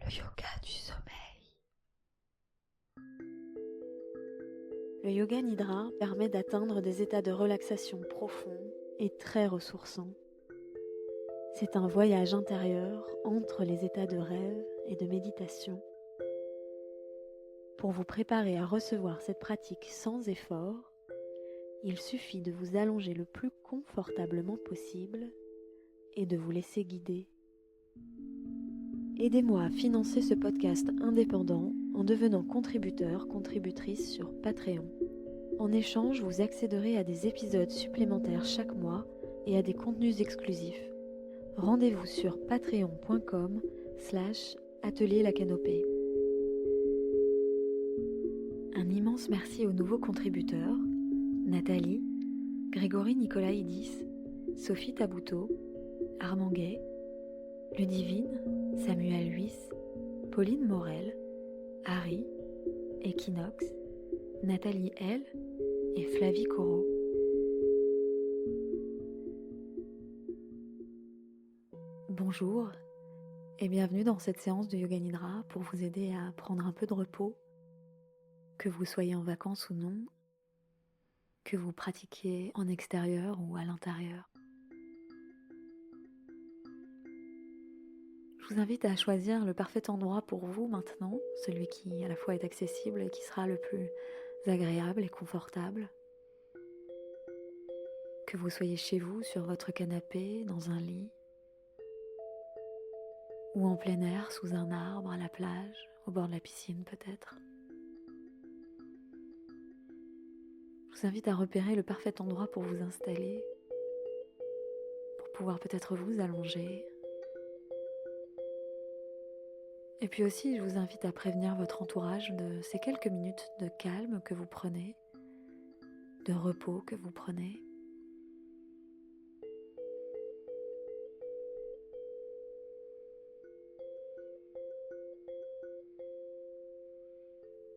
Le yoga du sommeil. Le yoga nidra permet d'atteindre des états de relaxation profonds et très ressourçants. C'est un voyage intérieur entre les états de rêve et de méditation. Pour vous préparer à recevoir cette pratique sans effort, il suffit de vous allonger le plus confortablement possible et de vous laisser guider. Aidez-moi à financer ce podcast indépendant en devenant contributeur/contributrice sur Patreon. En échange, vous accéderez à des épisodes supplémentaires chaque mois et à des contenus exclusifs. Rendez-vous sur patreon.com/atelier la canopée. Un immense merci aux nouveaux contributeurs, Nathalie, Grégory Nicolaïdis, Sophie Tabouteau, Armand Gay, Ludivine, Samuel Huys, Pauline Morel, Harry, Equinox, Nathalie L et Flavie Corot. Bonjour et bienvenue dans cette séance de Yoga Nidra pour vous aider à prendre un peu de repos, que vous soyez en vacances ou non, que vous pratiquiez en extérieur ou à l'intérieur. Je vous invite à choisir le parfait endroit pour vous maintenant, celui qui à la fois est accessible et qui sera le plus agréable et confortable. Que vous soyez chez vous, sur votre canapé, dans un lit, ou en plein air, sous un arbre, à la plage, au bord de la piscine peut-être. Je vous invite à repérer le parfait endroit pour vous installer, pour pouvoir peut-être vous allonger. Et puis aussi, je vous invite à prévenir votre entourage de ces quelques minutes de calme que vous prenez, de repos que vous prenez.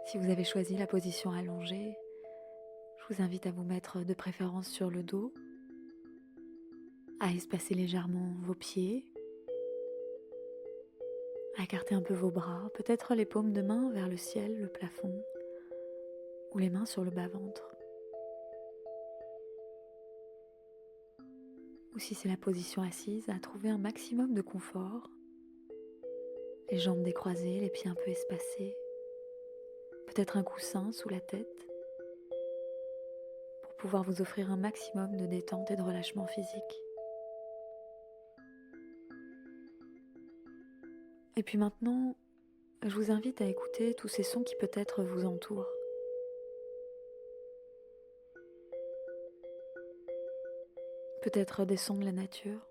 Si vous avez choisi la position allongée, je vous invite à vous mettre de préférence sur le dos, à espacer légèrement vos pieds, à écarter un peu vos bras, peut-être les paumes de main vers le ciel, le plafond, ou les mains sur le bas-ventre. Ou si c'est la position assise, à trouver un maximum de confort, les jambes décroisées, les pieds un peu espacés, peut-être un coussin sous la tête, pour pouvoir vous offrir un maximum de détente et de relâchement physique. Et puis maintenant, je vous invite à écouter tous ces sons qui peut-être vous entourent. Peut-être des sons de la nature,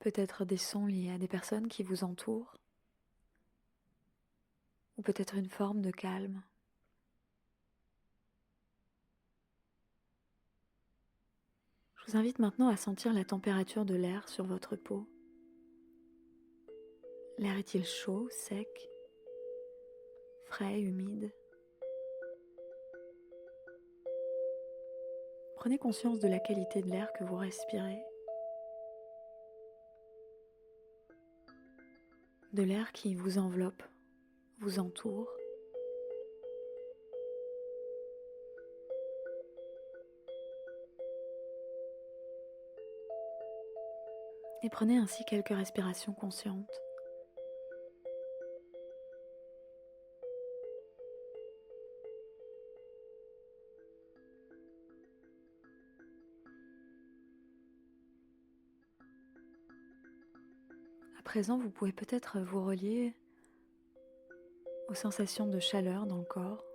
peut-être des sons liés à des personnes qui vous entourent, ou peut-être une forme de calme. Je vous invite maintenant à sentir la température de l'air sur votre peau. L'air est-il chaud, sec, frais, humide? Prenez conscience de la qualité de l'air que vous respirez, de l'air qui vous enveloppe, vous entoure. Et prenez ainsi quelques respirations conscientes. À présent, vous pouvez peut-être vous relier aux sensations de chaleur dans le corps.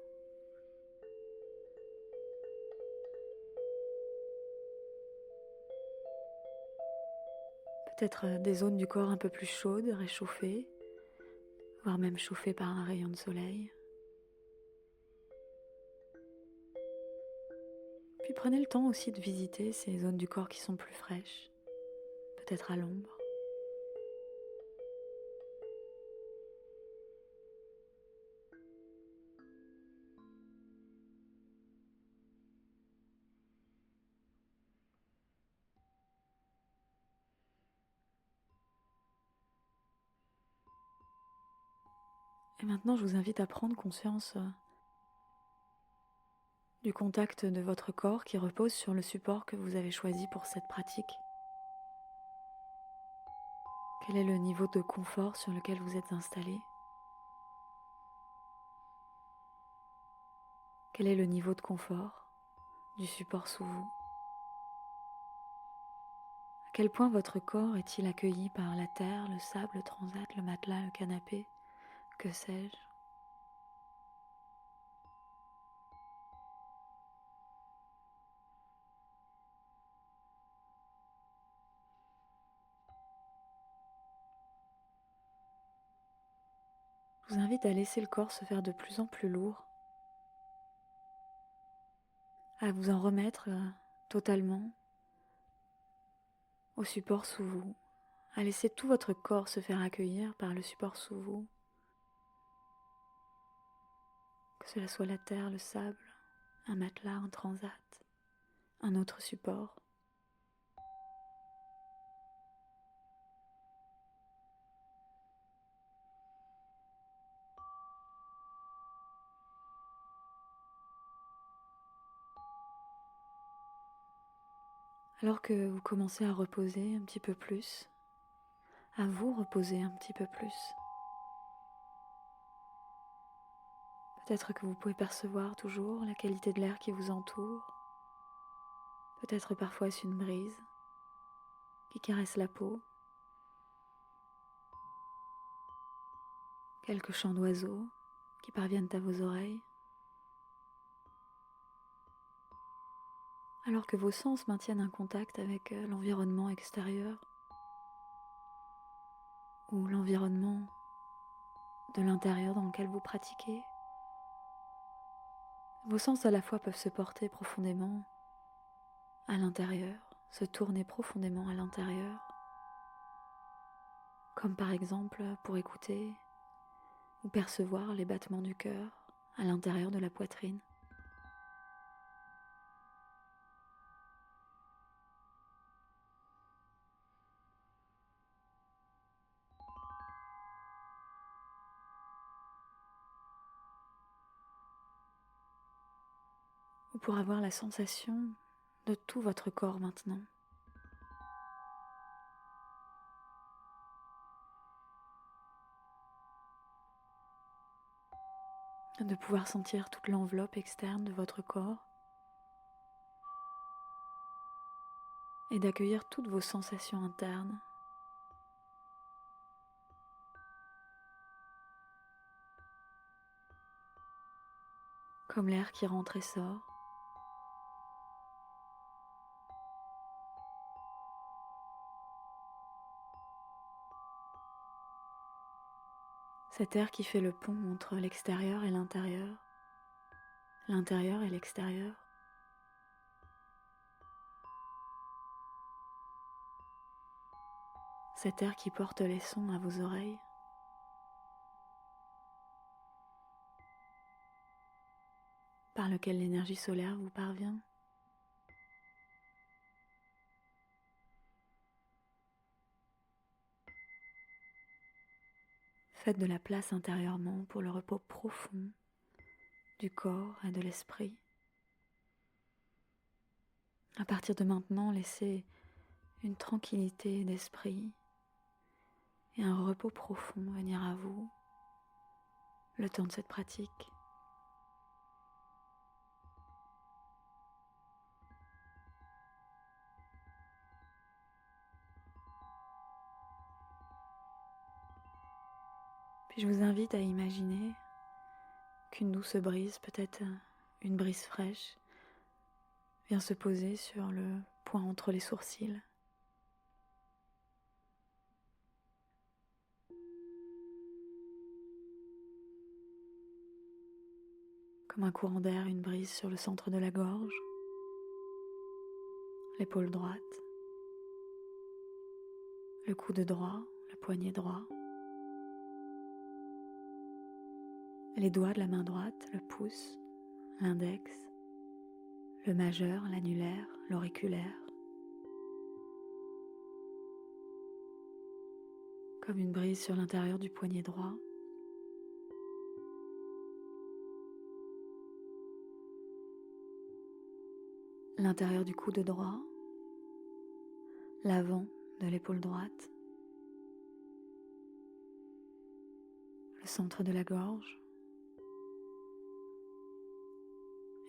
Peut-être des zones du corps un peu plus chaudes, réchauffées, voire même chauffées par un rayon de soleil. Puis prenez le temps aussi de visiter ces zones du corps qui sont plus fraîches, peut-être à l'ombre. Et maintenant, je vous invite à prendre conscience du contact de votre corps qui repose sur le support que vous avez choisi pour cette pratique. Quel est le niveau de confort sur lequel vous êtes installé? Quel est le niveau de confort du support sous vous? À quel point votre corps est-il accueilli par la terre, le sable, le transat, le matelas, le canapé, que sais-je? Je vous invite à laisser le corps se faire de plus en plus lourd, à vous en remettre totalement au support sous vous, à laisser tout votre corps se faire accueillir par le support sous vous, que cela soit la terre, le sable, un matelas, un transat, un autre support. Alors que vous commencez à reposer un petit peu plus, à vous reposer un petit peu plus, peut-être que vous pouvez percevoir toujours la qualité de l'air qui vous entoure, peut-être parfois est-ce une brise qui caresse la peau, quelques chants d'oiseaux qui parviennent à vos oreilles, alors que vos sens maintiennent un contact avec l'environnement extérieur ou l'environnement de l'intérieur dans lequel vous pratiquez. Vos sens à la fois peuvent se porter profondément à l'intérieur, se tourner profondément à l'intérieur, comme par exemple pour écouter ou percevoir les battements du cœur à l'intérieur de la poitrine. Ou pour avoir la sensation de tout votre corps maintenant. De pouvoir sentir toute l'enveloppe externe de votre corps et d'accueillir toutes vos sensations internes. Comme l'air qui rentre et sort. Cet air qui fait le pont entre l'extérieur et l'intérieur et l'extérieur. Cet air qui porte les sons à vos oreilles. Par lequel l'énergie solaire vous parvient. Faites de la place intérieurement pour le repos profond du corps et de l'esprit. À partir de maintenant, laissez une tranquillité d'esprit et un repos profond venir à vous le temps de cette pratique. Puis je vous invite à imaginer qu'une douce brise, peut-être une brise fraîche, vient se poser sur le point entre les sourcils. Comme un courant d'air, une brise sur le centre de la gorge, l'épaule droite, le coude droit, le poignet droit, les doigts de la main droite, le pouce, l'index, le majeur, l'annulaire, l'auriculaire. Comme une brise sur l'intérieur du poignet droit, l'intérieur du coude droit, l'avant de l'épaule droite, le centre de la gorge,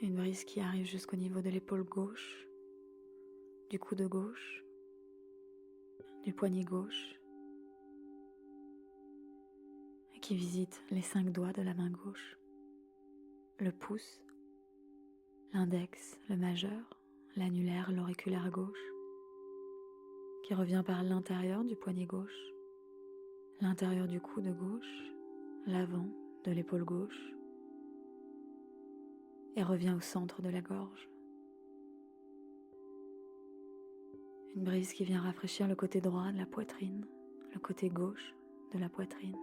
une brise qui arrive jusqu'au niveau de l'épaule gauche, du coude gauche, du poignet gauche, et qui visite les 5 doigts de la main gauche, le pouce, l'index, le majeur, l'annulaire, l'auriculaire gauche, qui revient par l'intérieur du poignet gauche, l'intérieur du coude gauche, l'avant de l'épaule gauche, et revient au centre de la gorge. Une brise qui vient rafraîchir le côté droit de la poitrine, le côté gauche de la poitrine,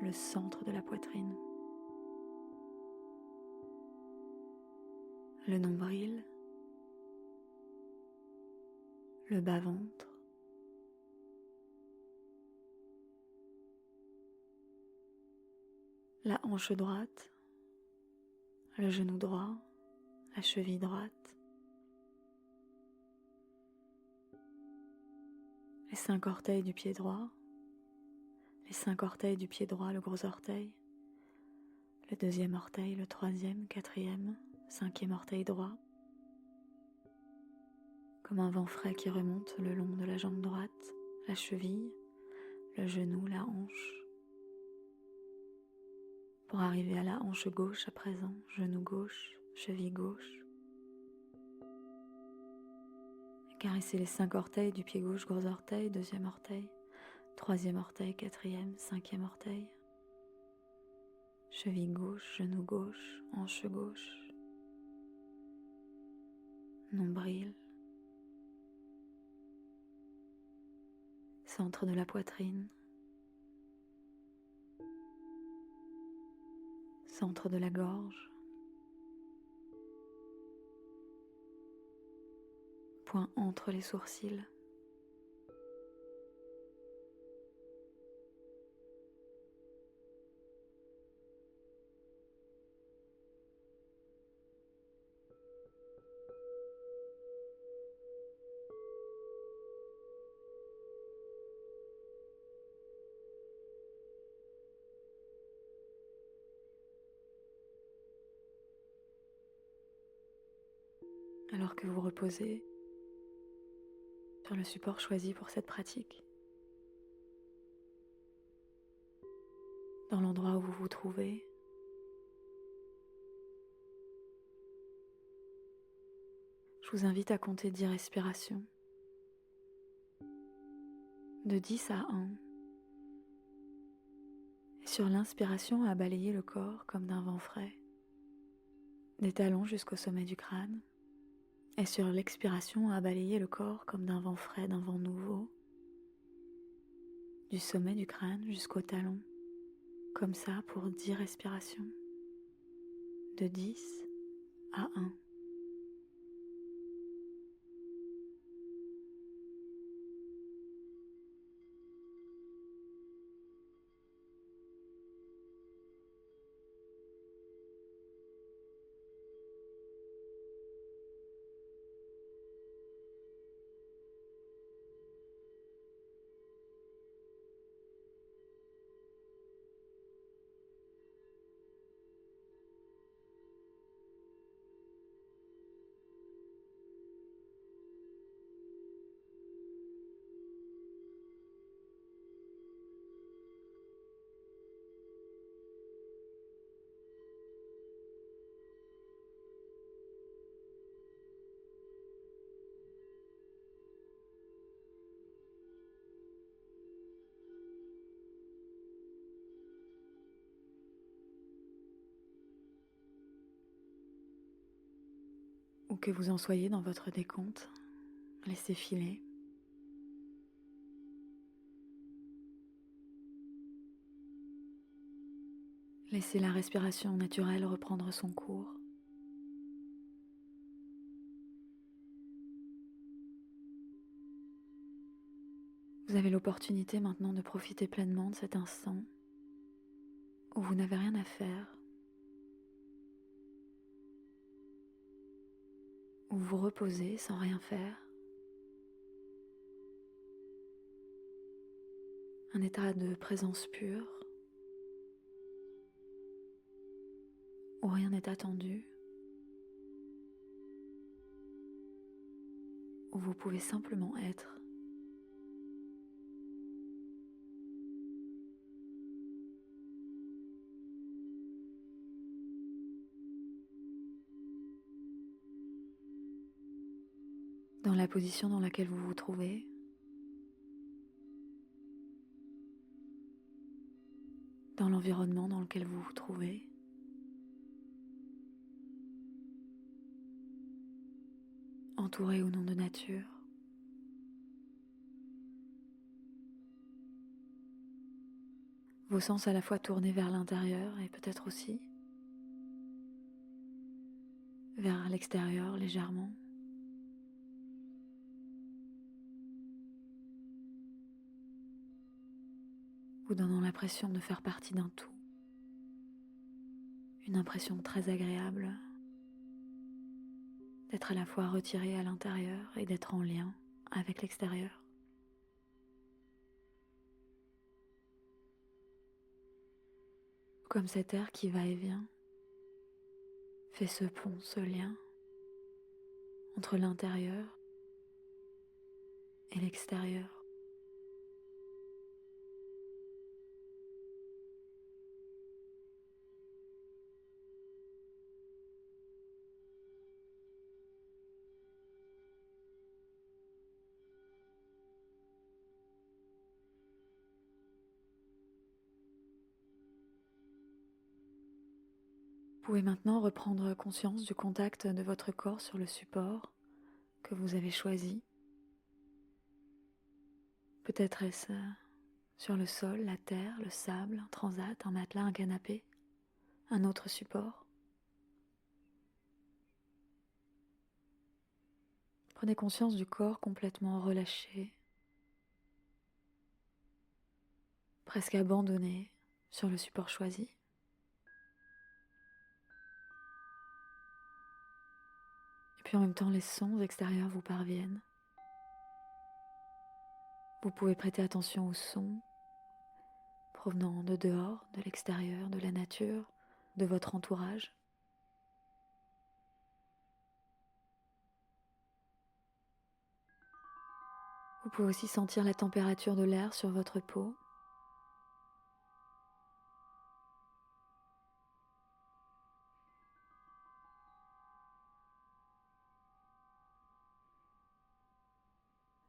le centre de la poitrine, le nombril, le bas-ventre, la hanche droite, le genou droit, la cheville droite, les 5 orteils du pied droit, les 5 orteils du pied droit, le gros orteil, le 2e orteil, le 3e, 4e, 5e orteil droit, comme un vent frais qui remonte le long de la jambe droite, la cheville, le genou, la hanche, pour arriver à la hanche gauche à présent, genou gauche, cheville gauche. Caresser les 5 orteils du pied gauche, gros orteil, 2e orteil, 3e orteil, 4e, 5e orteil, cheville gauche, genou gauche, hanche gauche, nombril, centre de la poitrine, centre de la gorge, point entre les sourcils, alors que vous reposez sur le support choisi pour cette pratique, dans l'endroit où vous vous trouvez. Je vous invite à compter 10 respirations, de 10 à 1, et sur l'inspiration à balayer le corps comme d'un vent frais, des talons jusqu'au sommet du crâne, et sur l'expiration à balayer le corps comme d'un vent frais, d'un vent nouveau, du sommet du crâne jusqu'au talon, comme ça pour 10 respirations, de 10 à 1. Où que vous en soyez dans votre décompte, laissez filer. Laissez la respiration naturelle reprendre son cours. Vous avez l'opportunité maintenant de profiter pleinement de cet instant où vous n'avez rien à faire. où vous reposez sans rien faire. Un état de présence pure, où rien n'est attendu, où vous pouvez simplement être. Dans la position dans laquelle vous vous trouvez, dans l'environnement dans lequel vous vous trouvez, entouré ou non de nature, vos sens à la fois tournés vers l'intérieur et peut-être aussi vers l'extérieur légèrement. Vous donnant l'impression de faire partie d'un tout. Une impression très agréable d'être à la fois retiré à l'intérieur et d'être en lien avec l'extérieur. Comme cet air qui va et vient, fait ce pont, ce lien entre l'intérieur et l'extérieur. Vous pouvez maintenant reprendre conscience du contact de votre corps sur le support que vous avez choisi. Peut-être est-ce sur le sol, la terre, le sable, un transat, un matelas, un canapé, un autre support. Prenez conscience du corps complètement relâché, presque abandonné sur le support choisi. Et puis en même temps, les sons extérieurs vous parviennent. Vous pouvez prêter attention aux sons provenant de dehors, de l'extérieur, de la nature, de votre entourage. Vous pouvez aussi sentir la température de l'air sur votre peau.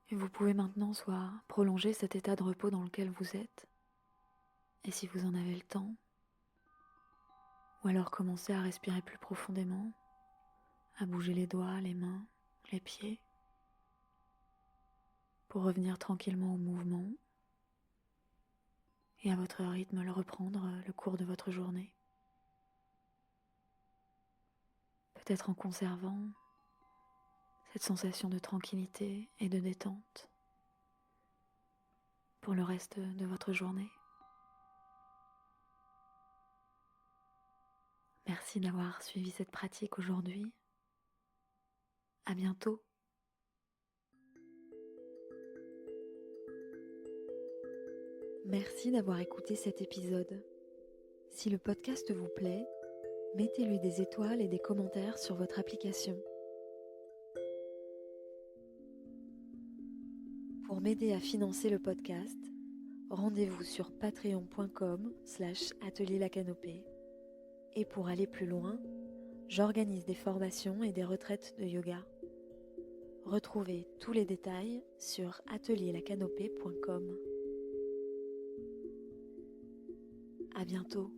Et vous pouvez maintenant soit prolonger cet état de repos dans lequel vous êtes, et si vous en avez le temps, ou alors commencer à respirer plus profondément, à bouger les doigts, les mains, les pieds, pour revenir tranquillement au mouvement et à votre rythme le reprendre le cours de votre journée. Peut-être en conservant cette sensation de tranquillité et de détente pour le reste de votre journée. Merci d'avoir suivi cette pratique aujourd'hui. À bientôt. Merci d'avoir écouté cet épisode. Si le podcast vous plaît, mettez-lui des étoiles et des commentaires sur votre application. Pour m'aider à financer le podcast, rendez-vous sur patreon.com/atelierlacanopée. Et pour aller plus loin, j'organise des formations et des retraites de yoga. Retrouvez tous les détails sur atelierlacanopée.com. À bientôt.